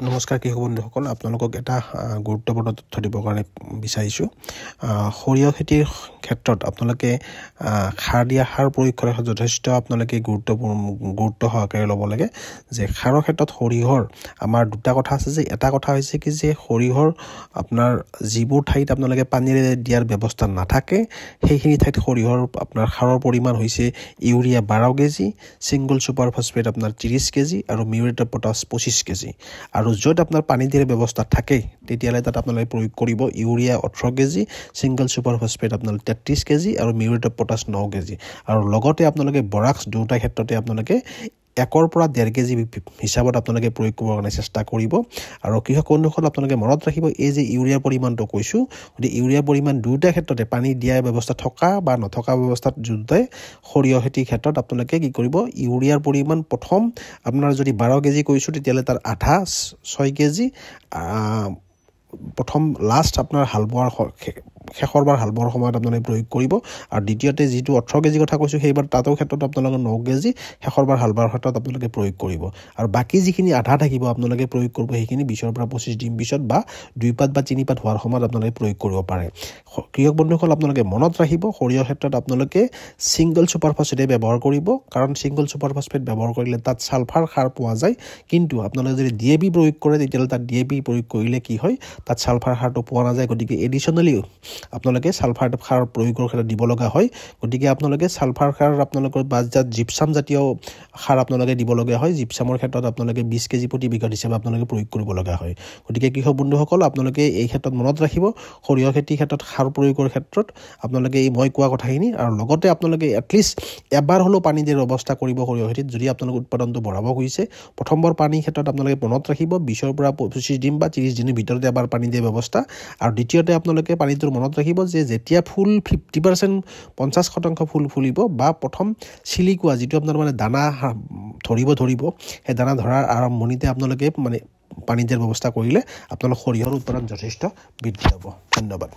নমস্কাৰ কৃষক বন্ধুসকল, আপোনালোকক এটা গুৰুত্বপূৰ্ণ তথ্য দিবৰ কাৰণে বিচাৰিছোঁ। সৰিয়হ খেতিৰ ক্ষেত্ৰত আপোনালোকে সাৰ দিয়া সাৰ প্ৰয়োগ কৰাৰ যথেষ্ট আপোনালোকে গুৰুত্ব সহকাৰে ল'ব লাগে। যে সাৰৰ ক্ষেত্ৰত সৰিয়হৰ আমাৰ দুটা কথা আছে। যে এটা কথা হৈছে কি যে সৰিয়হৰ আপোনাৰ যিবোৰ ঠাইত আপোনালোকে পানীৰে দিয়াৰ ব্যৱস্থা নাথাকে সেইখিনি ঠাইত সৰিয়হৰ আপোনাৰ সাৰৰ পৰিমাণ হৈছে urea 12 KG, single super phosphate আপোনাৰ 30 কেজি আৰু মিউৰেট অফ পটাছ 25 কেজি। আৰু য'ত আপোনাৰ পানী দিয়াৰ ব্যৱস্থা থাকে তেতিয়াহ'লে তাত আপোনালোকে প্ৰয়োগ কৰিব urea 18 KG, single super phosphate আপোনালোকে 33 কেজি আৰু মিউৰেট অফ পটাছ 9 কেজি। আৰু লগতে আপোনালোকে বৰাক্স দুটা ক্ষেত্ৰতে আপোনালোকে 1 পৰা 1.5 কেজি হিচাপত আপোনালোকে প্ৰয়োগ কৰিবৰ কাৰণে চেষ্টা কৰিব। আৰু কৃষক বন্ধুসকল আপোনালোকে মনত ৰাখিব, এই যে ইউৰিয়াৰ পৰিমাণটো কৈছোঁ, গতিকে ইউৰিয়াৰ পৰিমাণ দুটা ক্ষেত্ৰতে পানী দিয়াৰ ব্যৱস্থা থকা বা নথকা ব্যৱস্থাত দুটাই সৰিয়হ খেতিৰ ক্ষেত্ৰত আপোনালোকে কি কৰিব, ইউৰিয়াৰ পৰিমাণ প্ৰথম আপোনাৰ যদি 12 কেজি কৈছোঁ তেতিয়াহ'লে তাৰ আধা 6 কেজি প্ৰথম লাষ্ট আপোনাৰ শেষৰবাৰ হাল বোৱাৰ সময়ত আপোনালোকে প্ৰয়োগ কৰিব। আৰু দ্বিতীয়তে যিটো 18 কেজি কথা কৈছোঁ সেইবাৰ তাতো ক্ষেত্ৰত আপোনালোকে 9 কেজি শেষৰবাৰ হাল বোৱাৰ ক্ষেত্ৰত আপোনালোকে প্ৰয়োগ কৰিব। আৰু বাকী যিখিনি আধা থাকিব আপোনালোকে প্ৰয়োগ কৰিব সেইখিনি 20 পৰা 25 দিন পিছত বা 2 পাত বা 3 পাত হোৱাৰ সময়ত আপোনালোকে প্ৰয়োগ কৰিব পাৰে। কৃষক বন্ধুসকল আপোনালোকে মনত ৰাখিব, সৰিয়হৰ ক্ষেত্ৰত আপোনালোকে ছিংগল ছুপাৰ ফছফেট ব্যৱহাৰ কৰিব, কাৰণ ছিংগল ছুপাৰ ফছফেট ব্যৱহাৰ কৰিলে তাত ছালফাৰ সাৰ পোৱা যায়। কিন্তু আপোনালোকে যদি DAP প্ৰয়োগ কৰে তেতিয়াহ'লে তাত DAP প্ৰয়োগ কৰিলে কি হয়, তাত ছালফাৰ সাৰটো পোৱা নাযায়। গতিকে এডিশ্যনেলি আপোনালোকে ছালফাৰ সাৰ প্ৰয়োগৰ ক্ষেত্ৰত দিব লগা হয়। গতিকে আপোনালোকে ছালফাৰ সাৰ আপোনালোকৰ বা জিপছাম জাতীয় সাৰ আপোনালোকে দিব লগা হয়। জিপছামৰ ক্ষেত্ৰত আপোনালোকে 20 কেজি প্ৰতি বিঘাত হিচাপে আপোনালোকে প্ৰয়োগ কৰিব লগা হয়। গতিকে কৃষক বন্ধুসকল আপোনালোকে এই ক্ষেত্ৰত মনত ৰাখিব, সৰিয়হ খেতিৰ ক্ষেত্ৰত সাৰ প্ৰয়োগৰ ক্ষেত্ৰত আপোনালোকে এই মই কোৱা কথাখিনি, আৰু লগতে আপোনালোকে এটলিষ্ট এবাৰ হ'লেও পানী দিয়াৰ ব্যৱস্থা কৰিব সৰিয়হ খেতিত যদি আপোনালোকে উৎপাদনটো বঢ়াব খুজিছে। প্ৰথমবাৰ পানীৰ ক্ষেত্ৰত আপোনালোকে মনত ৰাখিব 20 পৰা 25 দিন বা 30 দিনৰ ভিতৰতে এবাৰ পানী দিয়াৰ ব্যৱস্থা। আৰু দ্বিতীয়তে আপোনালোকে পানীটোৰ মনত ৰাখিব যে যেতিয়া ফুল 50% 50% ফুল ফুলিব বা প্ৰথম চিলিকোৱা যিটো আপোনাৰ মানে দানা ধৰিব সেই দানা ধৰাৰ আৰম্ভণিতে আপোনালোকে মানে পানী দিয়াৰ ব্যৱস্থা কৰিলে আপোনালোকৰ সৰিয়হৰ উৎপাদন যথেষ্ট বৃদ্ধি হ'ব। ধন্যবাদ।